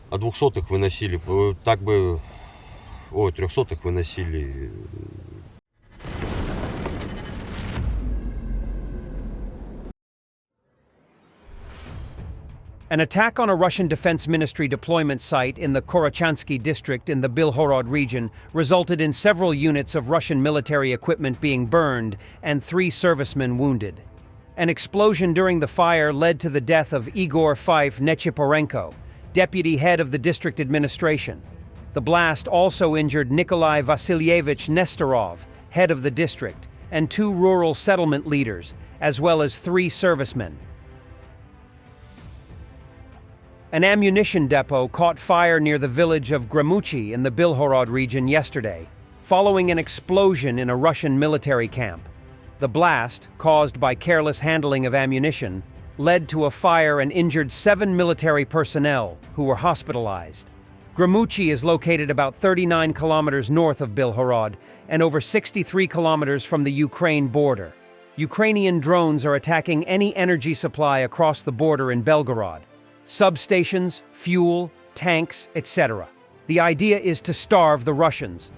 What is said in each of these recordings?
А 200-х выносили, так бы, ой, 300-х выносили. An attack on a Russian Defense Ministry deployment site in the Volchansk district in the Belgorod region resulted in several units of Russian military equipment being burned and 3 servicemen wounded. An explosion during the fire led to the death of Igor Fife Nechiporenko, deputy head of the district administration. The blast also injured Nikolai Vasilievich Nestorov, head of the district, and 2 rural settlement leaders, as well as 3 servicemen. An ammunition depot caught fire near the village of Gramuchi in the Belgorod region yesterday, following an explosion in a Russian military camp. The blast, caused by careless handling of ammunition, led to a fire and injured 7 military personnel who were hospitalized. Gramuchi is located about 39 kilometers north of Belgorod and over 63 kilometers from the Ukraine border. Ukrainian drones are attacking any energy supply across the border in Belgorod. Substations, fuel, tanks, etc. The idea is to starve the Russians.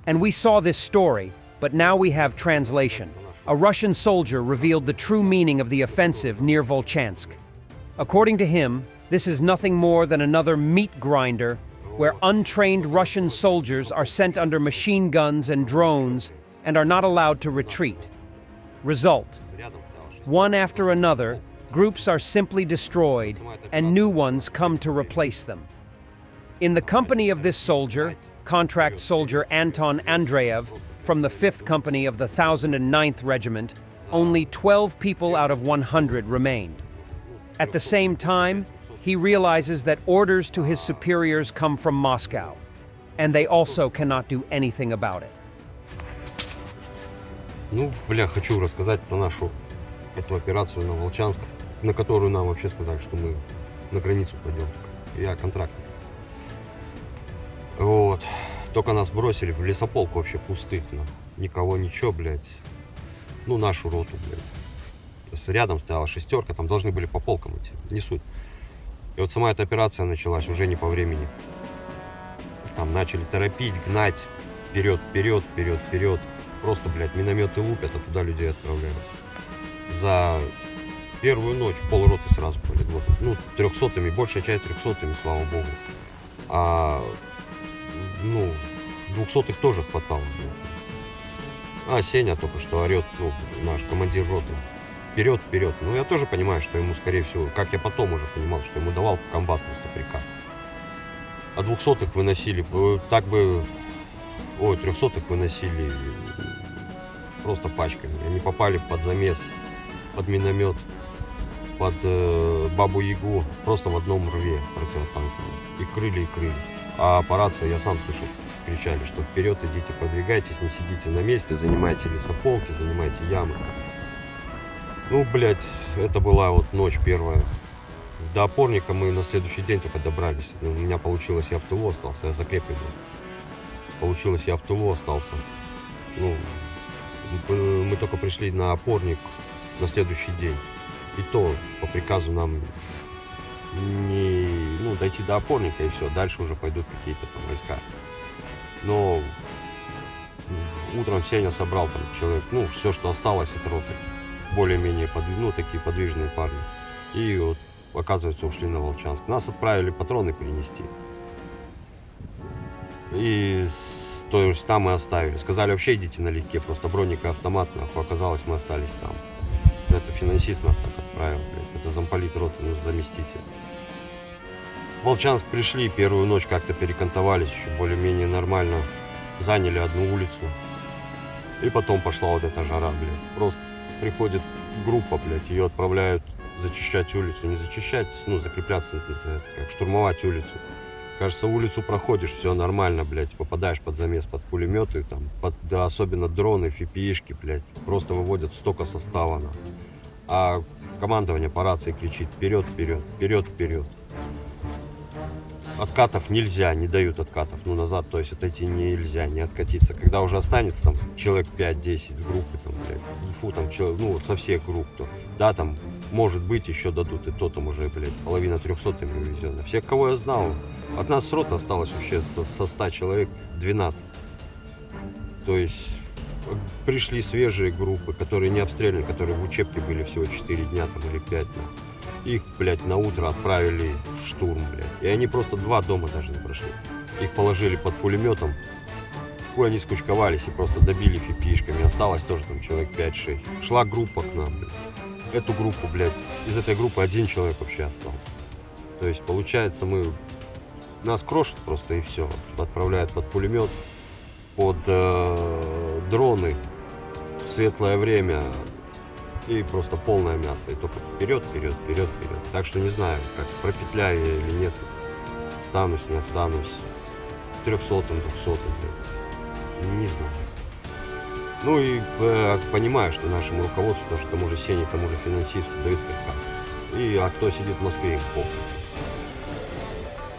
And we saw this story, but now we have translation. A Russian soldier revealed the true meaning of the offensive near Volchansk. According to him, this is nothing more than another meat grinder where untrained Russian soldiers are sent under machine guns and drones and are not allowed to retreat. Result: one after another, groups are simply destroyed, and new ones come to replace them. In the company of this soldier, contract soldier Anton Andreev, from the 5th Company of the 1009th Regiment, only 12 people out of 100 remained. At the same time, he realizes that orders to his superiors come from Moscow, and they also cannot do anything about it. Ну, бля, хочу рассказать про нашу эту операцию на Волчанск, на которую нам вообще сказали, что мы на границу пойдем. Я контрактник. Вот. Только нас бросили в лесополк вообще пустых. Никого, ничего, блядь. Ну, нашу роту, блядь. Рядом стояла 6-ка, там должны были по полкам идти. Не суть. И вот сама эта операция началась уже не по времени. Там начали торопить, гнать. Вперед, вперед, вперед, вперед. Просто, блядь, минометы лупят, а туда людей отправляют. За первую ночь полроты сразу полегло. Ну, 300-ми, большая часть 300-ми, слава богу. А, ну, 200-х тоже хватало. А Сеня только что орет, ну, наш командир роты. Вперед, вперед. Ну, я тоже понимаю, что ему, скорее всего, как я потом уже понимал, что ему давал комбат просто приказ. А 200-х выносили, так бы, ой, 300-х выносили просто пачками. Они попали под замес, под миномет, под Бабу-Ягу, просто в одном рве противотанковом. И крыли. А по рации я сам слышал, кричали, что вперед идите, подвигайтесь, не сидите на месте, занимайте лесополки, занимайте ямы. Ну, блядь, это была вот ночь первая. До опорника мы на следующий день только добрались. У меня получилось, я в тылу остался, я закреплен был. Получилось, я в тылу остался. Ну, мы только пришли на опорник на следующий день. И то по приказу нам не, ну, дойти до опорника и все. Дальше уже пойдут какие-то там войска. Но утром Сеня собрал там человек, ну, все, что осталось от роты. Более-менее такие подвижные парни. И вот, оказывается, ушли на Волчанск. Нас отправили патроны принести. И то есть там мы оставили. Сказали, вообще идите налегке, просто броник и автомат, нахуй. Оказалось, мы остались там. Это финансист нас так отправил, блядь. Это замполит роты, ну, заместитель. В Волчанск пришли, первую ночь как-то перекантовались, еще более-менее нормально. Заняли одну улицу. И потом пошла вот эта жара, блядь. Просто приходит группа, блядь, ее отправляют зачищать улицу. Не зачищать, ну, закрепляться, как штурмовать улицу. Кажется, улицу проходишь, все нормально, блядь, попадаешь под замес, под пулеметы, там, да, особенно дроны, фипишки, блядь, просто выводят столько состава, на. А командование по рации кричит: вперед, вперед, вперед, вперед. Откатов нельзя, не дают откатов, ну, назад, то есть отойти нельзя, не откатиться. Когда уже останется там человек 5-10 с группы, там, блядь, фу, там, ну, со всех групп, то, да, там может быть, еще дадут, и то там уже, блядь, половина 300 им привезена. Всех, кого я знал, от нас с роты осталось вообще со 100 человек 12. То есть пришли свежие группы, которые не обстреляны, которые в учебке были всего 4 дня там, или 5 дней. Их, блядь, на утро отправили в штурм, блядь. И они просто 2 дома даже не прошли. Их положили под пулеметом. Хуй они скучковались и просто добили фипишками. Осталось тоже там человек 5-6. Шла группа к нам, блядь. Эту группу, блядь, из этой группы 1 человек вообще остался. То есть, получается, нас крошат просто и все. Отправляют под пулемет, под дроны в светлое время. И просто полное мясо. И только вперед, вперед, вперед, вперед. Так что не знаю, как пропетляю я или нет. Останусь, не останусь. 300-м, 200-м, блядь. Не знаю. Ну и понимаю, что нашему руководству, тоже тому же Сене, тому же финансисту дают приказ. А кто сидит в Москве, им похуй.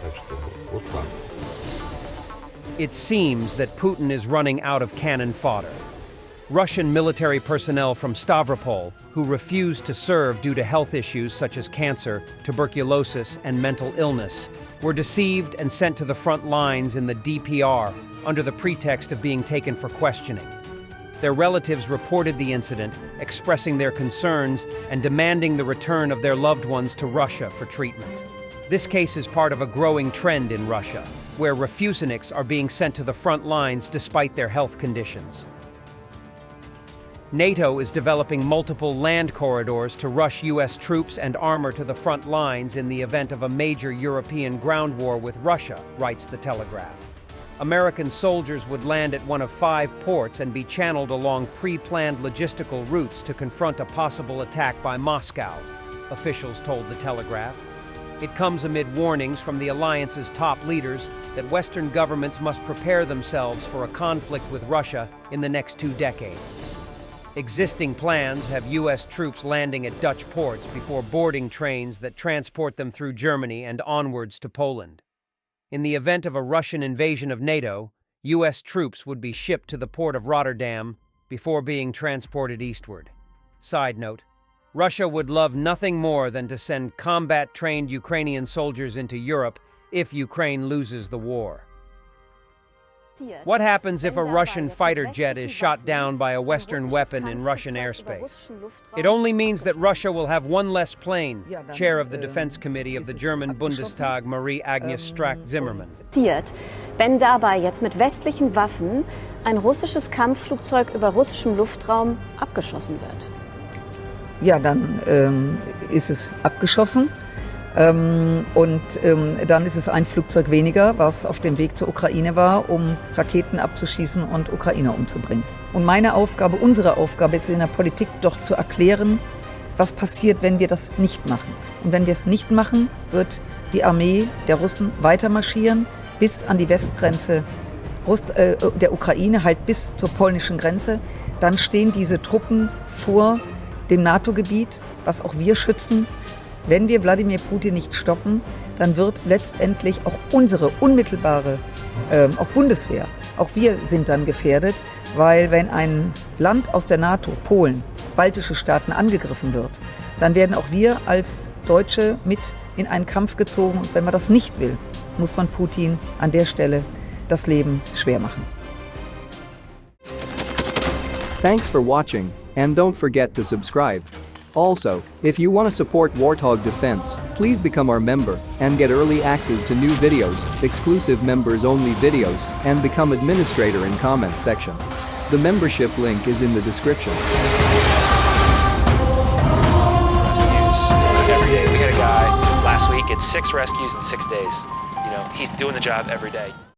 Так что вот так. It seems that Putin is running out of cannon fodder. Russian military personnel from Stavropol, who refused to serve due to health issues such as cancer, tuberculosis, and mental illness, were deceived and sent to the front lines in the DPR under the pretext of being taken for questioning. Their relatives reported the incident, expressing their concerns and demanding the return of their loved ones to Russia for treatment. This case is part of a growing trend in Russia, where refuseniks are being sent to the front lines despite their health conditions. NATO is developing multiple land corridors to rush U.S. troops and armor to the front lines in the event of a major European ground war with Russia, writes The Telegraph. American soldiers would land at one of 5 ports and be channeled along pre-planned logistical routes to confront a possible attack by Moscow, officials told The Telegraph. It comes amid warnings from the alliance's top leaders that Western governments must prepare themselves for a conflict with Russia in the next 2 decades. Existing plans have U.S. troops landing at Dutch ports before boarding trains that transport them through Germany and onwards to Poland. In the event of a Russian invasion of NATO, U.S. troops would be shipped to the port of Rotterdam before being transported eastward. Side note, Russia would love nothing more than to send combat-trained Ukrainian soldiers into Europe if Ukraine loses the war. What happens if a Russian fighter jet is shot down by a Western weapon in Russian airspace? It only means that Russia will have one less plane, chair of the Defense Committee of the German Bundestag, Marie-Agnes Strack-Zimmermann. Wenn dabei jetzt mit westlichen Waffen ein russisches Kampfflugzeug über russischem Luftraum abgeschossen wird. Ja, dann ist es abgeschossen. Dann ist es ein Flugzeug weniger, was auf dem Weg zur Ukraine war, um Raketen abzuschießen und Ukrainer umzubringen. Und meine Aufgabe, unsere Aufgabe ist in der Politik doch zu erklären, was passiert, wenn wir das nicht machen. Und wenn wir es nicht machen, wird die Armee der Russen weiter marschieren bis an die Westgrenze der Ukraine, halt bis zur polnischen Grenze. Dann stehen diese Truppen vor dem NATO-Gebiet, was auch wir schützen. Wenn wir Wladimir Putin nicht stoppen, dann wird letztendlich auch unsere unmittelbare, auch Bundeswehr, auch wir sind dann gefährdet, weil wenn ein Land aus der NATO, Polen, baltische Staaten angegriffen wird, dann werden auch wir als Deutsche mit in einen Kampf gezogen. Und wenn man das nicht will, muss man Putin an der Stelle das Leben schwer machen. Thanks for watching, and don't forget to subscribe. Also, if you want to support Warthog Defense, please become our member and get early access to new videos, exclusive members-only videos, and become administrator in comment section. The membership link is in the description. Rescues every day. We had a guy last week, it's 6 rescues in 6 days. You know, he's doing the job every day.